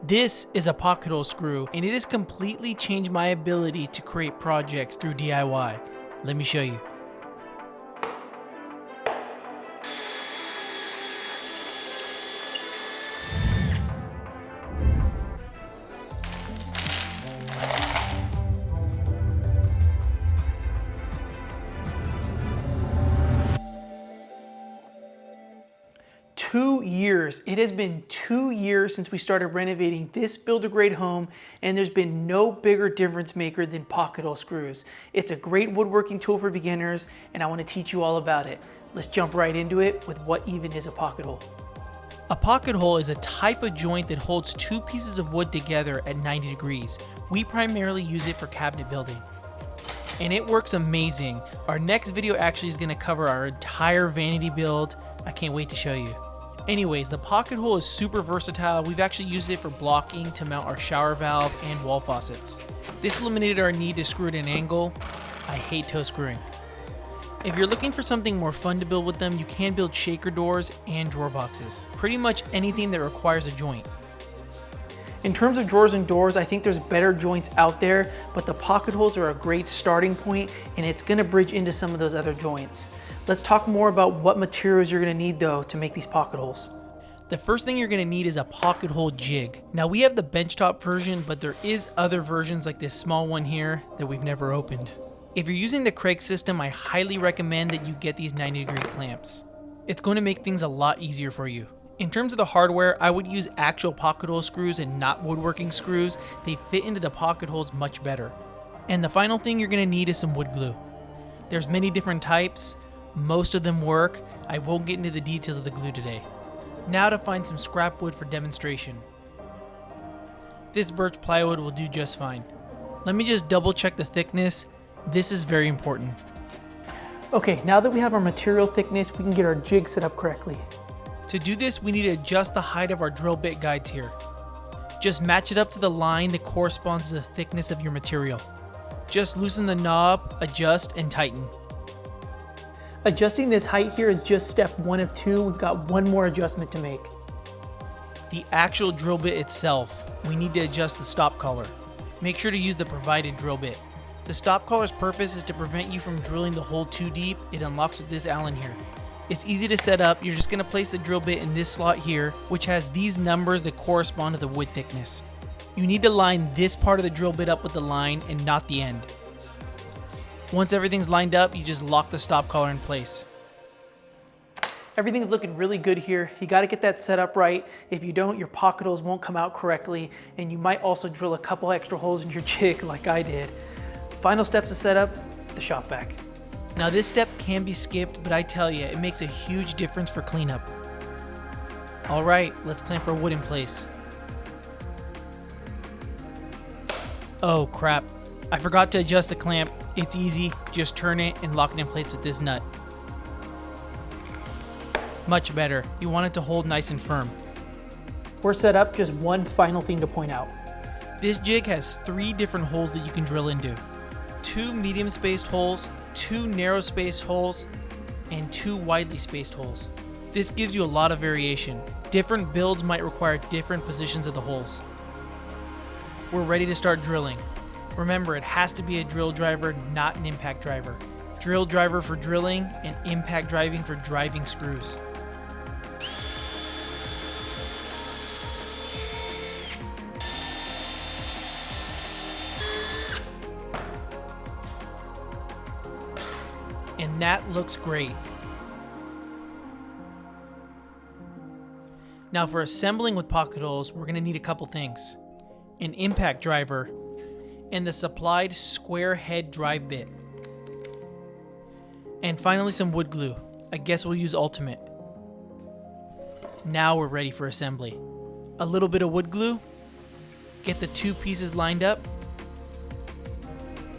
This is a pocket hole screw, and it has completely changed my ability to create projects through DIY. Let me show you. It has been 2 years since we started renovating this builder-grade home, and there's been no bigger difference maker than pocket hole screws. It's a great woodworking tool for beginners, and I want to teach you all about it. Let's jump right into it with what even is a pocket hole. A pocket hole is a type of joint that holds two pieces of wood together at 90 degrees. We primarily use it for cabinet building, and it works amazing. Our next video actually is going to cover our entire vanity build. I can't wait to show you. Anyways, the pocket hole is super versatile. We've actually used it for blocking to mount our shower valve and wall faucets. This eliminated our need to screw at an angle. I hate toe screwing. If you're looking for something more fun to build with them, you can build shaker doors and drawer boxes. Pretty much anything that requires a joint. In terms of drawers and doors, I think there's better joints out there, but the pocket holes are a great starting point, and it's gonna bridge into some of those other joints. Let's talk more about what materials you're gonna need though to make these pocket holes. The first thing you're gonna need is a pocket hole jig. Now we have the benchtop version, but there is other versions like this small one here that we've never opened. If you're using the Kreg system, I highly recommend that you get these 90-degree clamps. It's going to make things a lot easier for you. In terms of the hardware, I would use actual pocket hole screws and not woodworking screws. They fit into the pocket holes much better. And the final thing you're gonna need is some wood glue. There's many different types. Most of them work. I won't get into the details of the glue today. Now to find some scrap wood for demonstration. This birch plywood will do just fine. Let me just double check the thickness. This is very important. Okay, now that we have our material thickness, we can get our jig set up correctly. To do this, we need to adjust the height of our drill bit guides here. Just match it up to the line that corresponds to the thickness of your material. Just loosen the knob, adjust, and tighten. Adjusting this height here is just step 1 of 2. We've got one more adjustment to make. The actual drill bit itself, we need to adjust the stop collar. Make sure to use the provided drill bit. The stop collar's purpose is to prevent you from drilling the hole too deep. It unlocks with this Allen here. It's easy to set up. You're just going to place the drill bit in this slot here, which has these numbers that correspond to the wood thickness. You need to line this part of the drill bit up with the line and not the end. Once everything's lined up, you just lock the stop collar in place. Everything's looking really good here. You got to get that set up right. If you don't, your pocket holes won't come out correctly, and you might also drill a couple extra holes in your jig like I did. Final steps to set up, the shop vac. Now this step can be skipped, but I tell you, it makes a huge difference for cleanup. All right, let's clamp our wood in place. Oh crap, I forgot to adjust the clamp. It's easy, just turn it and lock it in place with this nut. Much better. You want it to hold nice and firm. We're set up. Just one final thing to point out. This jig has 3 different holes that you can drill into. 2 medium spaced holes, 2 narrow spaced holes, and 2 widely spaced holes. This gives you a lot of variation. Different builds might require different positions of the holes. We're ready to start drilling. Remember, it has to be a drill driver, not an impact driver. Drill driver for drilling and impact driving for driving screws. And that looks great. Now for assembling with pocket holes, we're going to need a couple things. An impact driver and the supplied square head drive bit. And finally some wood glue. I guess we'll use Ultimate. Now we're ready for assembly. A little bit of wood glue. Get the 2 pieces lined up.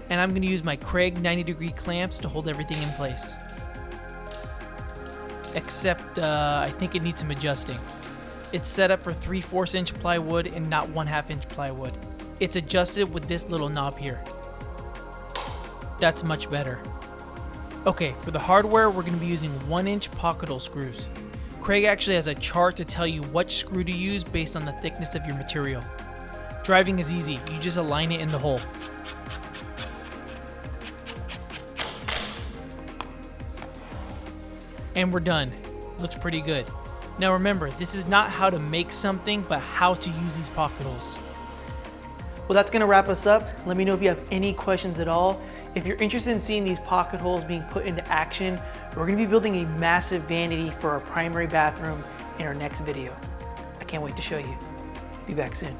And I'm going to use my Kreg 90-degree clamps to hold everything in place. Except I think it needs some adjusting. It's set up for 3/4 inch plywood and not 1/2 inch plywood. It's adjusted with this little knob here. That's much better. Okay, for the hardware, we're going to be using 1-inch pocket hole screws. Kreg actually has a chart to tell you what screw to use based on the thickness of your material. Driving is easy, you just align it in the hole. And we're done. Looks pretty good. Now remember, this is not how to make something, but how to use these pocket holes. Well, that's gonna wrap us up. Let me know if you have any questions at all. If you're interested in seeing these pocket holes being put into action, we're gonna be building a massive vanity for our primary bathroom in our next video. I can't wait to show you. Be back soon.